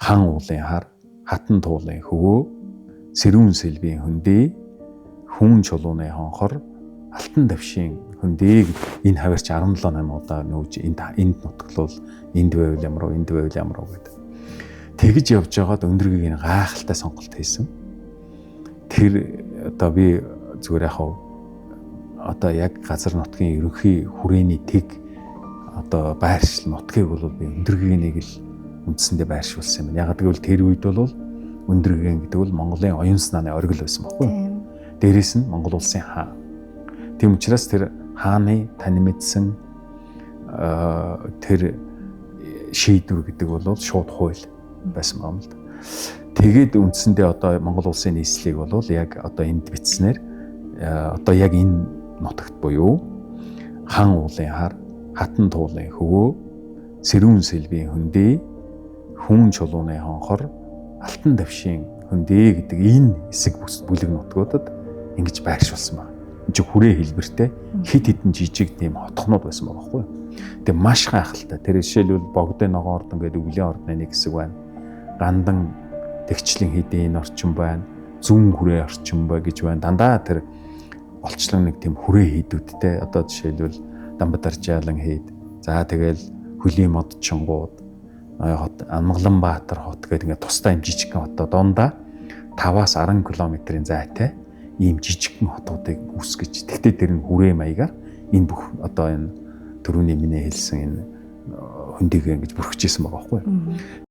хан уулын хар, хатан туулын хөвөө, сэрүүн сэлбийн хөндий, хүн чулууны хонхор, алтан давшийн хөндий энэ хаваарч 17-8 удаа нүүж энд нутглуул энд байвал ямар уу гэдэг. Тэгж явж байгаад өндөргийг гайхалтай сонголт хийсэн. Тэр одоо би зүгээр одоо яг газар нутгийн ерөнхий хүрээний тэг одоо байршил нутгийг бол би өндөргийг л үндсэндээ байршуулсан юм. Яг гэвэл тэр үед бол өндөргийн гэдэг бол Монголын оюун санааны оргил байсан байхгүй юу? Дээрээс нь Монгол улсын хаан. Тийм учраас тэр хааны тань мэдсэн тэр шийдвэр гэдэг бол шууд хууль байсан юм л да. Тэгээд үндсэндээ одоо Монгол улсын нийслэлийг бол яг одоо энд бичснээр одоо яг энэ нутагт буюу хан уулын хар, хатан туулын хөвөө, сэрүүн сэлбийн хөндий, хүн чулууны хонхор, алтан давшийн хөндий гэдэг энэ хэсэг бүлэг нутгуудад ингэж байршуулсан байна. Энд чинь хүрээ хэлбэртэй хит хитэн жижиг тийм хотхнууд байсан байгаа байхгүй юу? Тэгээ маш гайхалтай. Тэр жишээлбэл Богдын ногоон ордон гэдэг өвлийн ордны нэг хэсэг байна. Гандан тэгчлэн хэдийн орчин байна. Зүүн хүрээ орчин бай гэж байна. Дандаа тэр олчлон нэг тийм хүрээ хийдүүдтэй. Одоо жишээлбэл Дамбадаржаалан хийд. За тэгэл Хөлийн мод чингууд, Амгаланбаатар хот гэдэг ингээд тусдаа юм жижигхэн хотоо дондаа 5-аас 10 км-ийн зайтай ийм жижигхэн хотуудыг үүсгэж. Тэгтээ тэр нь хүрээ маягаар энэ бүх одоо энэ түрүүний миний хэлсэн энэ хөндийг ингэж бүрхжижсэн байгаа байхгүй юу?